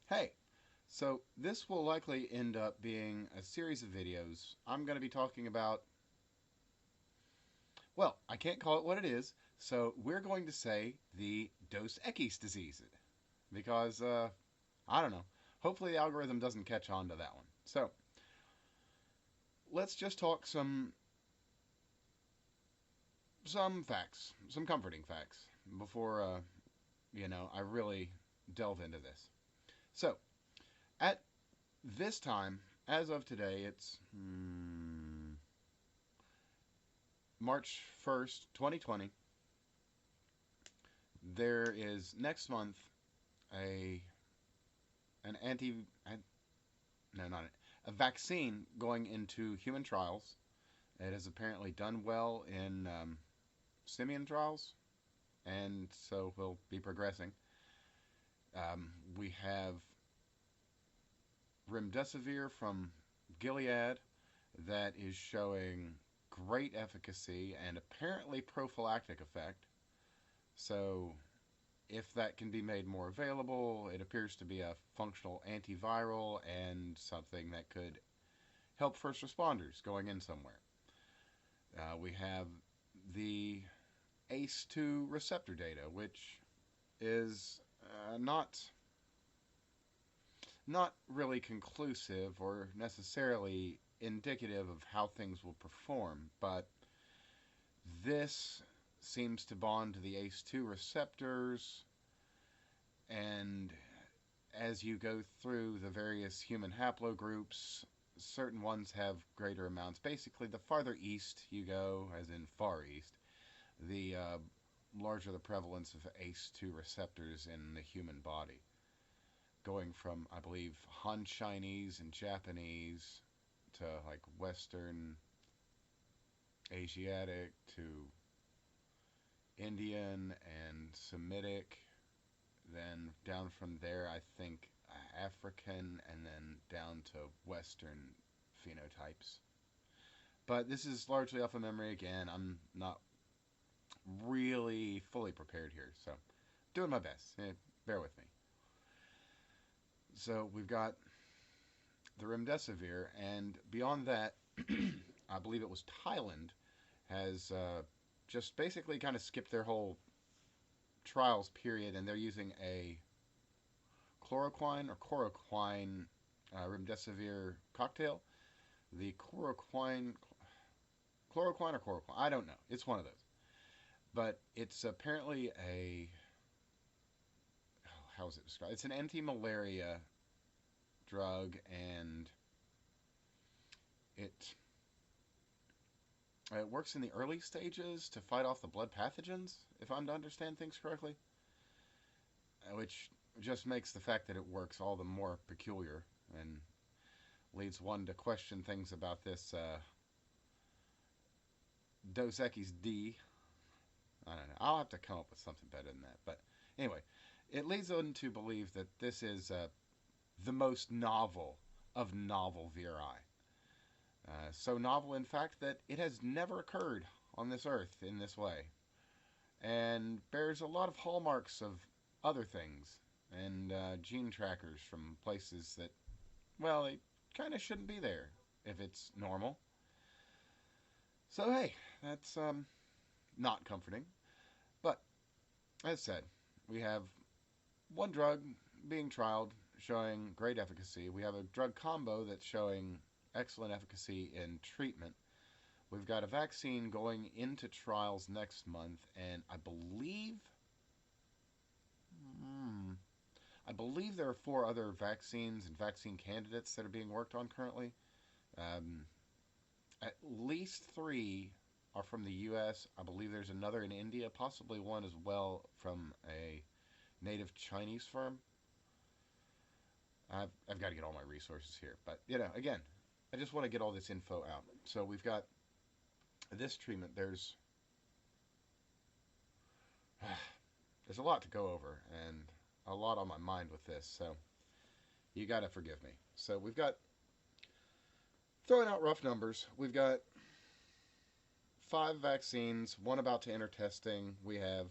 Hey, so this will likely end up being a series of videos. I'm going to be talking about, well, I can't call it what it is, so we're going to say the Dos Equis disease. Because, I don't know. Hopefully the algorithm doesn't catch on to that one. So, let's just talk some facts, some comforting facts, before, I really delve into this. So, at this time, as of today, it's March 1st, 2020. There is next month a an anti no not a vaccine going into human trials. It has apparently done well in simian trials, and so will be progressing. We have remdesivir from Gilead that is showing great efficacy and apparently prophylactic effect. So if that can be made more available, it appears to be a functional antiviral and something that could help first responders going in somewhere. We have the ACE2 receptor data, which is not really conclusive or necessarily indicative of how things will perform, but this seems to bond to the ACE2 receptors, and as you go through the various human haplogroups, certain ones have greater amounts. Basically, the farther east you go, as in far east, the larger the prevalence of ACE2 receptors in the human body. Going from, I believe, Han Chinese and Japanese to like Western Asiatic to Indian and Semitic, then down from there, I think African, and then down to Western phenotypes. But this is largely off of memory again. I'm not really fully prepared here, so doing my best. Bear with me. So we've got the remdesivir, and beyond that, I believe it was Thailand has just basically kind of skipped their whole trials period, and they're using a chloroquine remdesivir cocktail. The chloroquine or chloroquine, I don't know. It's one of those, but it's apparently a how is it described? It's an anti-malaria drug, and it it works in the early stages to fight off the blood pathogens, if I'm to understand things correctly, which just makes the fact that it works all the more peculiar and leads one to question things about this Dos Equis D. I don't know. I'll have to come up with something better than that. But anyway, it leads one to believe that this is the most novel of novel viri. So novel, in fact, that it has never occurred on this earth in this way, and bears a lot of hallmarks of other things and gene trackers from places that, well, they kind of shouldn't be there if it's normal. So hey, that's not comforting. But as said, we have one drug being trialed showing great efficacy. We have a drug combo that's showing excellent efficacy in treatment. We've got a vaccine going into trials next month, and I believe there are 4 other vaccines and vaccine candidates that are being worked on currently. Um, at least 3 are from the U.S. I believe there's another in India, possibly one as well from a native Chinese firm. I've got to get all my resources here, but again, I just want to get all this info out. So we've got this treatment. There's a lot to go over and a lot on my mind with this, so you got to forgive me. So we've got, throwing out rough numbers, we've got 5 vaccines, 1 about to enter testing. We have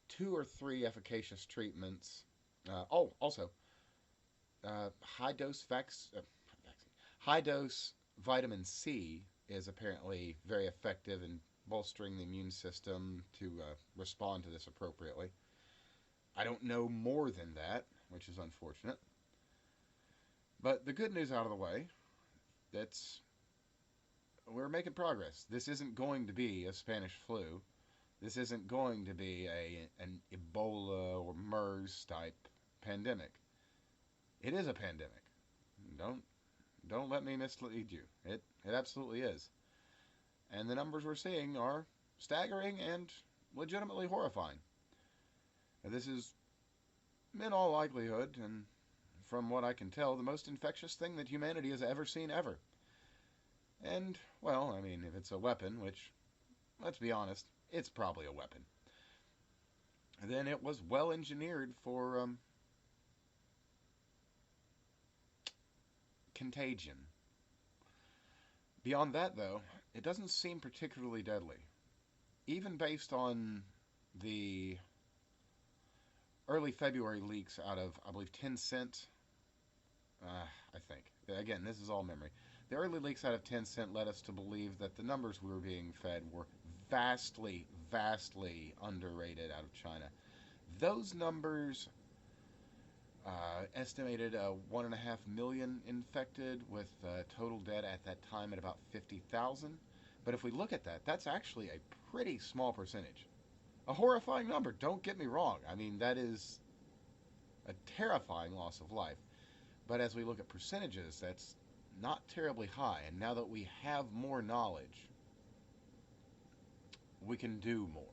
2 or 3 efficacious treatments, Also, high dose high dose vitamin C is apparently very effective in bolstering the immune system to respond to this appropriately. I don't know more than that, which is unfortunate. But the good news out of the way, that's we're making progress. This isn't going to be a Spanish flu. This isn't going to be an Ebola or MERS type pandemic. It is a pandemic. Don't don't let me mislead you. It absolutely is. And the numbers we're seeing are staggering and legitimately horrifying. This is, in all likelihood, and from what I can tell, the most infectious thing that humanity has ever seen ever. And, well, I mean, if it's a weapon, which, let's be honest, it's probably a weapon, then it was well engineered for contagion. Beyond that, though, it doesn't seem particularly deadly. Even based on the early February leaks out of, I believe, 10 Cent, I think. Again, this is all memory. The early leaks out of 10 Cent led us to believe that the numbers we were being fed were vastly, vastly underrated out of China. Those numbers estimated 1.5 million infected, with total dead at that time at about 50,000. But if we look at that, that's actually a pretty small percentage. A horrifying number, don't get me wrong. I mean, that is a terrifying loss of life. But as we look at percentages, that's not terribly high. And now that we have more knowledge, we can do more.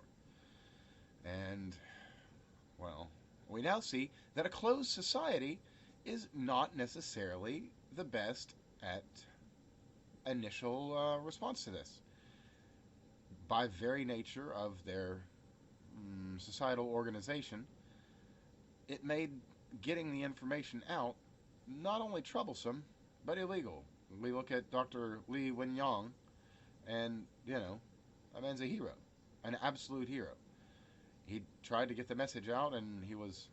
And, well, we now see that a closed society is not necessarily the best at initial response to this. By very nature of their societal organization, it made getting the information out not only troublesome, but illegal. We look at Dr. Li Wenyang, and, that man's a hero, an absolute hero. He tried to get the message out, and he was,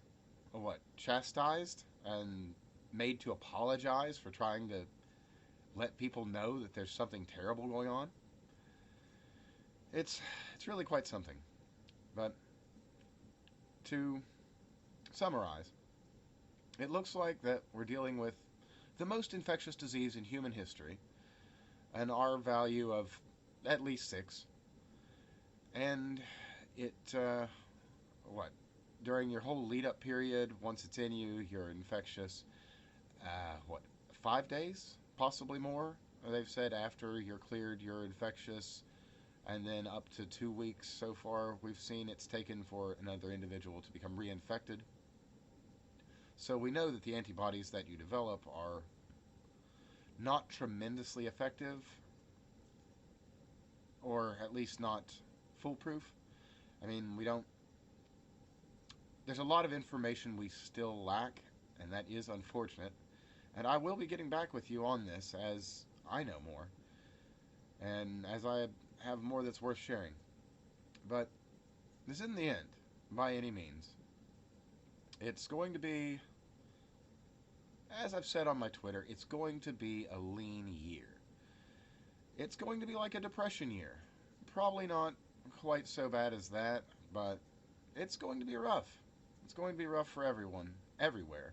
chastised and made to apologize for trying to let people know that there's something terrible going on. It's really quite something. But to summarize, it looks like that we're dealing with the most infectious disease in human history, an R value of at least 6, and it, during your whole lead-up period, once it's in you, you're infectious, 5 days, possibly more, they've said, after you're cleared, you're infectious, and then up to 2 weeks so far we've seen it's taken for another individual to become reinfected. So we know that the antibodies that you develop are not tremendously effective, or at least not foolproof. I mean, there's a lot of information we still lack, and that is unfortunate. And I will be getting back with you on this as I know more, and as I have more that's worth sharing. But this isn't the end, by any means. It's going to be, as I've said on my Twitter, it's going to be a lean year. It's going to be like a depression year. Probably not quite so bad as that, but it's going to be rough. It's going to be rough for everyone, everywhere.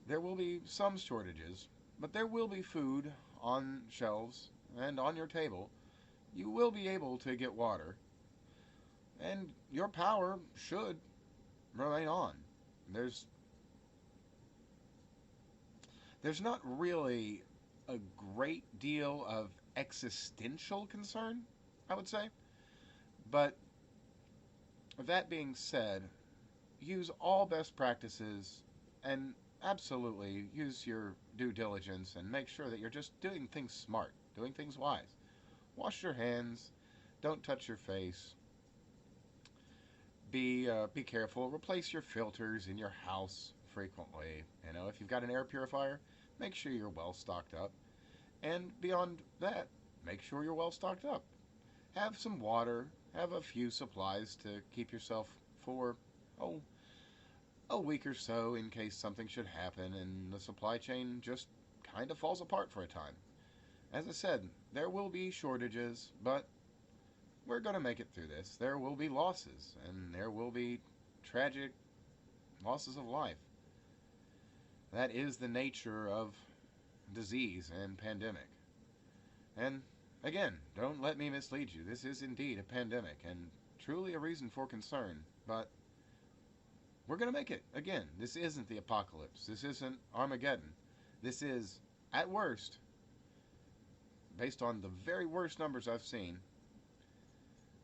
There will be some shortages, but there will be food on shelves and on your table. You will be able to get water, and your power should remain on. There's not really a great deal of existential concern, I would say. But that being said, use all best practices and absolutely use your due diligence and make sure that you're just doing things smart, doing things wise. Wash your hands. Don't touch your face. Be careful. Replace your filters in your house frequently. If you've got an air purifier, make sure you're well stocked up. And beyond that, make sure you're well stocked up. Have some water. Have a few supplies to keep yourself for, a week or so in case something should happen and the supply chain just kind of falls apart for a time. As I said, there will be shortages, but we're going to make it through this. There will be losses, and there will be tragic losses of life. That is the nature of disease and pandemic. And again, don't let me mislead you. This is indeed a pandemic and truly a reason for concern, but we're going to make it. Again, this isn't the apocalypse. This isn't Armageddon. This is, at worst, based on the very worst numbers I've seen,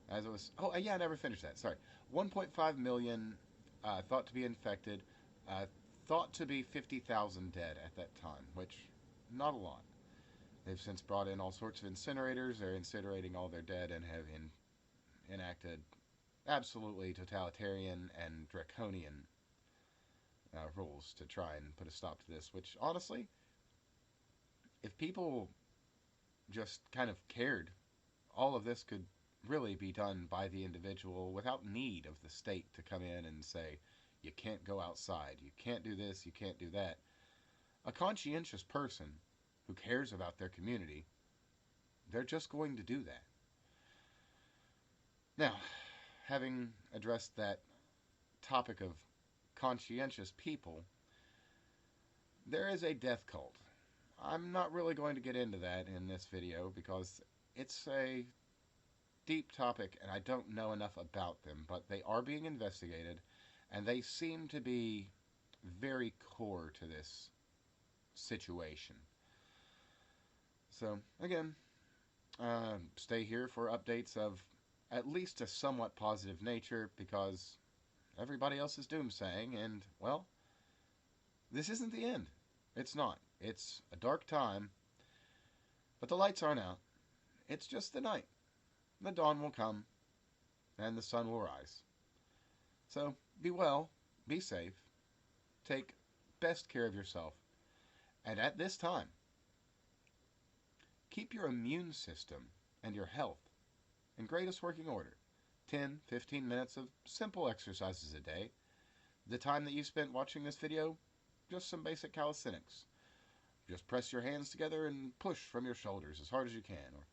as it was, oh yeah, I never finished that, sorry. 1.5 million thought to be infected, thought to be 50,000 dead at that time, which, not a lot. They've since brought in all sorts of incinerators. They're incinerating all their dead and have enacted absolutely totalitarian and draconian rules to try and put a stop to this, which, honestly, if people just kind of cared, all of this could really be done by the individual without need of the state to come in and say, you can't go outside, you can't do this, you can't do that. A conscientious person who cares about their community, they're just going to do that. Now, having addressed that topic of conscientious people, there is a death cult. I'm not really going to get into that in this video because it's a deep topic and I don't know enough about them, but they are being investigated and they seem to be very core to this situation. So, again, stay here for updates of at least a somewhat positive nature because everybody else is doomsaying and, well, this isn't the end. It's not. It's a dark time, but the lights aren't out. It's just the night. The dawn will come, and the sun will rise. So, be well, be safe, take best care of yourself, and at this time, keep your immune system and your health in greatest working order. 10, 15 minutes of simple exercises a day. The time that you spent watching this video, just some basic calisthenics. Just press your hands together and push from your shoulders as hard as you can, or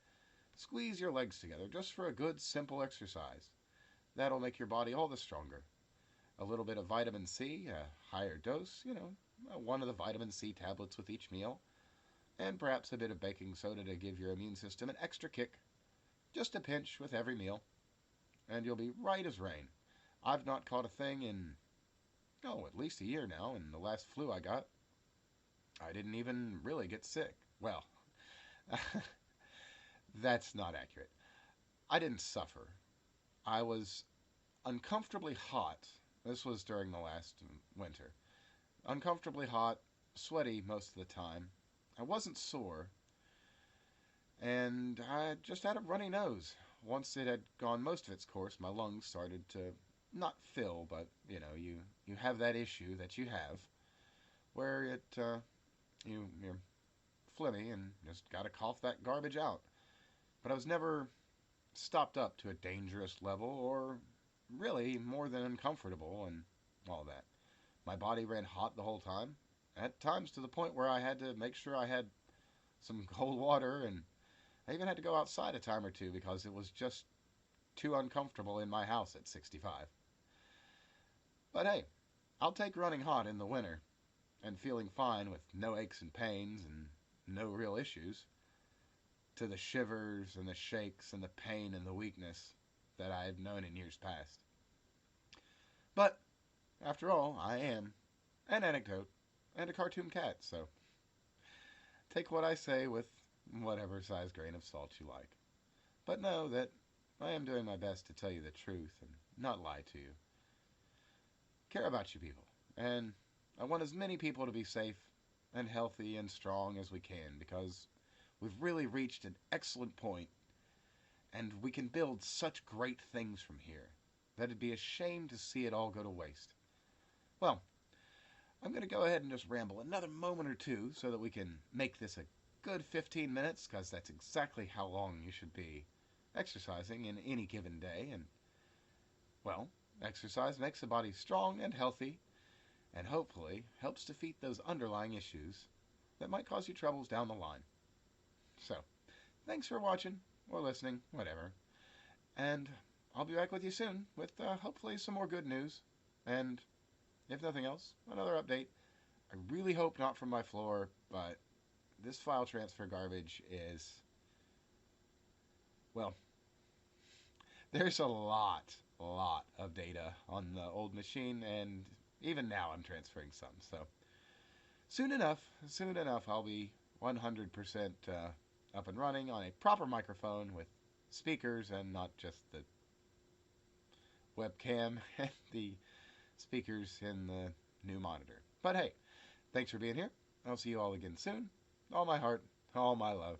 squeeze your legs together just for a good, simple exercise. That'll make your body all the stronger. A little bit of vitamin C, a higher dose, one of the vitamin C tablets with each meal, and perhaps a bit of baking soda to give your immune system an extra kick. Just a pinch with every meal, and you'll be right as rain. I've not caught a thing in, at least a year now, and the last flu I got, I didn't even really get sick. Well, that's not accurate. I didn't suffer. I was uncomfortably hot. This was during the last winter. Uncomfortably hot, sweaty most of the time. I wasn't sore, and I just had a runny nose. Once it had gone most of its course, my lungs started to not fill, but, you have that issue that you have where you're phlegmy and just got to cough that garbage out. But I was never stopped up to a dangerous level or really more than uncomfortable and all that. My body ran hot the whole time, at times to the point where I had to make sure I had some cold water, and I even had to go outside a time or two because it was just too uncomfortable in my house at 65. But hey, I'll take running hot in the winter and feeling fine with no aches and pains and no real issues, to the shivers and the shakes and the pain and the weakness that I had known in years past. But, after all, I am an anecdote and a cartoon cat, so take what I say with whatever size grain of salt you like. But know that I am doing my best to tell you the truth and not lie to you. Care about you people, and I want as many people to be safe and healthy and strong as we can, because we've really reached an excellent point, and we can build such great things from here that it'd be a shame to see it all go to waste. Well, I'm going to go ahead and just ramble another moment or two so that we can make this a good 15 minutes, because that's exactly how long you should be exercising in any given day. And, well, exercise makes the body strong and healthy, and hopefully helps defeat those underlying issues that might cause you troubles down the line. So, thanks for watching or listening, whatever. And I'll be back with you soon with hopefully some more good news. And if nothing else, another update. I really hope not from my floor, but this file transfer garbage is, well, there's a lot of data on the old machine, and even now I'm transferring some. So soon enough, I'll be 100% up and running on a proper microphone with speakers and not just the webcam and the speakers in the new monitor. But hey, thanks for being here. I'll see you all again soon. All my heart, all my love.